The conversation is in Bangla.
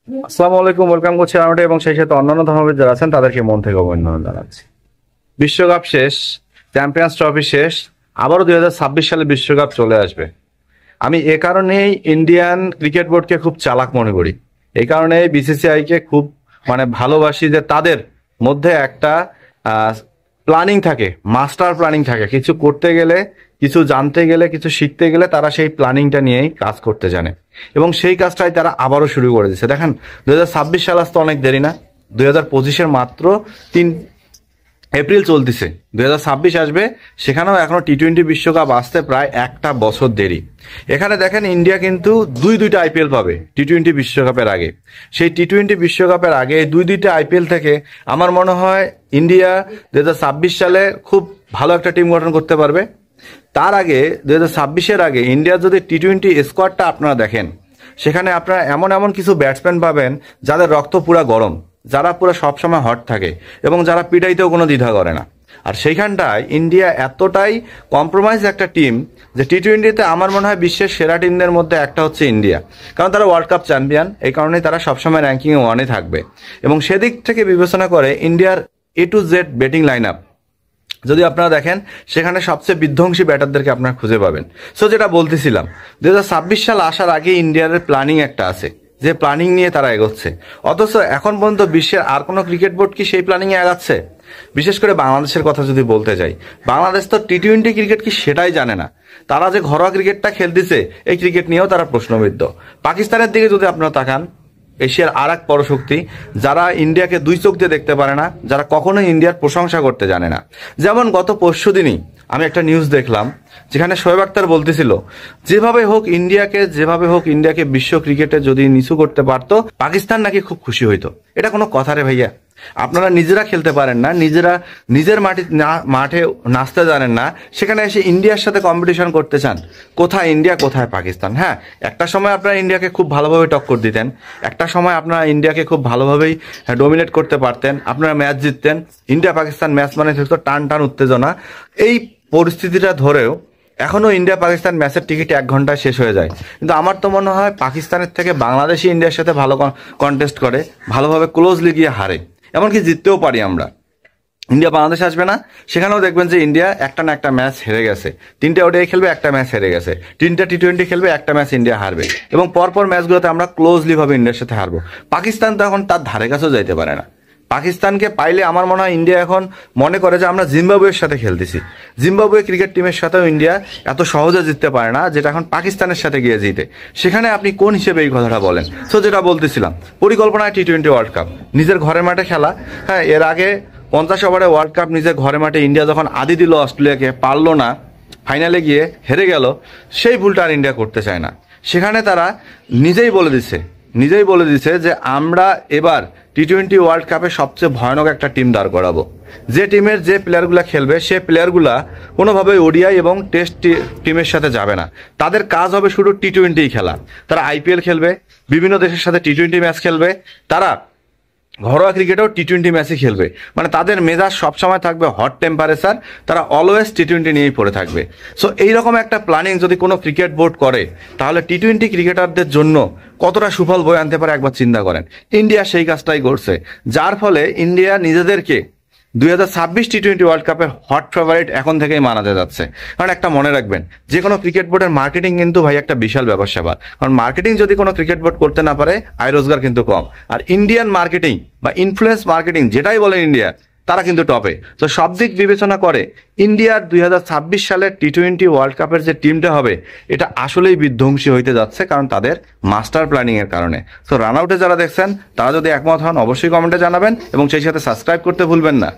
আসসালামু আলাইকুম, ওয়েলকাম করছি আমাদের এবং সেই সাথে অন্যান্য ধর্মবিদ যারা আছেন তাদেরকে মন থেকে অভিনন্দন জানাচ্ছি। বিশ্বকাপ শেষ, চ্যাম্পিয়ন্স ট্রফি শেষ, আবারও 2026 সালে বিশ্বকাপ চলে আসবে। আমি এ কারণেই ইন্ডিয়ান ক্রিকেট বোর্ডকে খুব চালাক মনে করি, এই কারণে বিসিসিআই কে খুব ভালোবাসি যে তাদের মধ্যে একটা প্ল্যানিং থাকে, মাস্টার প্ল্যানিং থাকে। কিছু করতে গেলে, কিছু জানতে গেলে, কিছু শিখতে গেলে তারা সেই প্ল্যানিংটা নিয়েই কাজ করতে জানে এবং সেই কাজটাই তারা আবারও শুরু করে দিচ্ছে। দেখেন 2026 সাল আসতে অনেক দেরি না, 2025-এর মাত্র 3 এপ্রিল চলতেছে, 2026 আসবে, সেখানেও এখনো টি-20 বিশ্বকাপ আসতে প্রায় একটা বছর দেরি। এখানে দেখেন ইন্ডিয়া কিন্তু দুইটা আইপিএল পাবে টি-20 বিশ্বকাপের আগে। সেই টি-20 বিশ্বকাপের আগে দুইটা আইপিএল থেকে আমার মনে হয় ইন্ডিয়া 2026 সালে খুব ভালো একটা টিম গঠন করতে পারবে। তার আগে 2026-এর আগে ইন্ডিয়ার যদি টি-20 স্কোয়াডটা আপনারা দেখেন, সেখানে আপনারা এমন এমন কিছু ব্যাটসম্যান পাবেন যাদের রক্ত পুরা গরম, যারা পুরো সবসময় হট থাকে এবং যারা পিটাইতেও কোনো দ্বিধা করে না। আর সেইখানটায় ইন্ডিয়া এতটাই কম্প্রোমাইজ একটা টিম যে টি-20-তে আমার মনে হয় বিশ্বের সেরা টিমদের মধ্যে একটা হচ্ছে ইন্ডিয়া, কারণ তারা ওয়ার্ল্ড কাপ চ্যাম্পিয়ন, এই কারণেই তারা সবসময় র্যাঙ্কিংয়ে 1-এ থাকবে। এবং সেদিক থেকে বিবেচনা করে ইন্ডিয়ার A to Z batting line up যদি আপনারা দেখেন, সেখানে সবচেয়ে বিধ্বংসী ব্যাটারদেরকে আপনারা খুঁজে পাবেন। সো যেটা বলতেছিলাম, 2026 সাল আসার আগে ইন্ডিয়ার প্ল্যানিং একটা আছে, যে প্ল্যানিং নিয়ে তারা এগোচ্ছে। অথচ এখন পর্যন্ত বিশ্বের আর কোনো ক্রিকেট বোর্ড কি সেই প্ল্যানিংয়ে এগাচ্ছে? বিশেষ করে বাংলাদেশের কথা যদি বলতে যাই, বাংলাদেশ তো টি-20 ক্রিকেট কি সেটাই জানে না। তারা যে ঘরোয়া ক্রিকেটটা খেলতেছে, এই ক্রিকেট নিয়েও তারা প্রশ্নবিদ্ধ। পাকিস্তানের দিকে যদি আপনারা তাকান, এশিয়ার আর এক পরশক্তি, যারা ইন্ডিয়াকে দুই চোখ দিয়ে দেখতে পারে না, যারা কখনোই ইন্ডিয়ার প্রশংসা করতে জানে না। যেমন গত পরশুদিনই আমি একটা নিউজ দেখলাম, যেখানে শোয়েব আখতার বলতেছিল যেভাবে হোক ইন্ডিয়াকে বিশ্ব ক্রিকেটে যদি নিচু করতে পারতো, পাকিস্তান নাকি খুব খুশি হইতো। এটা কোনো কথা রে ভাইয়া? আপনারা নিজেরা খেলতে পারেন না, নিজের মাঠে নাচতে জানেন না, সেখানে এসে ইন্ডিয়ার সাথে কম্পিটিশন করতে চান। কোথায় ইন্ডিয়া, কোথায় পাকিস্তান? হ্যাঁ, একটা সময় আপনারা ইন্ডিয়াকে খুব ভালোভাবে টক্কর দিতেন, একটা সময় আপনারা ইন্ডিয়াকে খুব ভালোভাবেই ডোমিনেট করতে পারতেন, আপনারা ম্যাচ জিততেন। ইন্ডিয়া পাকিস্তান ম্যাচ মানে থাকতো টান টান উত্তেজনা। এই পরিস্থিতিটা ধরেও এখনো ইন্ডিয়া পাকিস্তান ম্যাচের টিকিট 1 ঘন্টায় শেষ হয়ে যায়। কিন্তু আমার তো মনে হয় পাকিস্তানের থেকে বাংলাদেশই ইন্ডিয়ার সাথে ভালো কন্টেস্ট করে, ভালোভাবে ক্লোজলি গিয়ে হারে, এমনকি জিততেও পারি আমরা। ইন্ডিয়া বাংলাদেশ আসবে না, সেখানেও দেখবেন যে ইন্ডিয়া একটা না একটা ম্যাচ হেরে গেছে। 3টে ওডিআই খেলবে, একটা ম্যাচ হেরে গেছে। 3টে টি-20 খেলবে, একটা ম্যাচ ইন্ডিয়া হারবে। এবং পরপর ম্যাচগুলোতে আমরা ক্লোজলি ভাবে ইন্ডিয়ার সাথে হারবো। পাকিস্তান তো এখন তার ধারে কাছেও যাইতে পারে না। পাকিস্তানকে পাইলে আমার মনে হয় ইন্ডিয়া এখন মনে করে যে আমরা জিম্বাবুয়ের সাথে খেলতেছি। জিম্বাবুয়ে ক্রিকেট টিমের সাথেও ইন্ডিয়া এত সহজে জিততে পারে না, যেটা এখন পাকিস্তানের সাথে গিয়ে জিতে। সেখানে আপনি কোন হিসেবে এই কথাটা বলেন? সো যেটা বলতেছিলাম, পরিকল্পনায় টি-20 ওয়ার্ল্ড কাপ নিজের ঘরের মাঠে খেলা। হ্যাঁ, এর আগে 50 ওভারে ওয়ার্ল্ড কাপ নিজের ঘরের মাঠে ইন্ডিয়া যখন আদি দিল অস্ট্রেলিয়াকে, পারলো না, ফাইনালে গিয়ে হেরে গেল, সেই ভুলটা আর ইন্ডিয়া করতে চায় না। সেখানে তারা নিজেই বলে দিছে যে আমরা এবার টি-20 ওয়ার্ল্ড কাপে সবচেয়ে ভয়ানক একটা টিম দাঁড় করাবো। যে টিমের যে প্লেয়ারগুলা খেলবে, সে প্লেয়ারগুলা কোনোভাবেই ওডিআই এবং টেস্ট টিমের সাথে যাবে না। তাদের কাজ হবে শুধু টি-20 খেলা। তারা আইপিএল খেলবে, বিভিন্ন দেশের সাথে টি-20 ম্যাচ খেলবে, তারা ঘরোয়া ক্রিকেটেও টি-20 ম্যাচই খেলবে। মানে তাদের মেজাজ সবসময় থাকবে হট টেম্পারেচার, তারা অলওয়েজ টি-20 নিয়েই পড়ে থাকবে। সো এইরকম একটা প্ল্যানিং যদি কোনো ক্রিকেট বোর্ড করে, তাহলে টি-20 ক্রিকেটারদের জন্য কতটা সুফল বয়ে আনতে পারে একবার চিন্তা করেন। ইন্ডিয়া সেই কাজটাই করছে, যার ফলে ইন্ডিয়া নিজেদেরকে 2026 টি-20 ওয়ার্ল্ড কাপের হট ফেভারিট এখন থেকেই মানাতে যাচ্ছে। কারণ একটা মনে রাখবেন, যে কোনো ক্রিকেট বোর্ডের মার্কেটিং কিন্তু ভাই একটা বিশাল ব্যাপার স্যাপার। কারণ মার্কেটিং যদি কোনো ক্রিকেট বোর্ড করতে না পারে, আয় রোজগার কিন্তু কম। আর ইন্ডিয়ান মার্কেটিং বা ইনফ্লুয়েন্স মার্কেটিং যেটাই বলেন ইন্ডিয়া, তারা কিন্তু টপে। তো সব দিক বিবেচনা করে ইন্ডিয়ার 2026 সালের টি-20 ওয়ার্ল্ড কাপের যে টিমটা হবে, এটা আসলেই বিধ্বংসী হইতে যাচ্ছে, কারণ তাদের মাস্টার প্ল্যানিং এর কারণে। সো রান আউটে যারা দেখছেন, তারা যদি একমত হন অবশ্যই কমেন্টে জানাবেন এবং সেই সাথে সাবস্ক্রাইব করতে ভুলবেন না।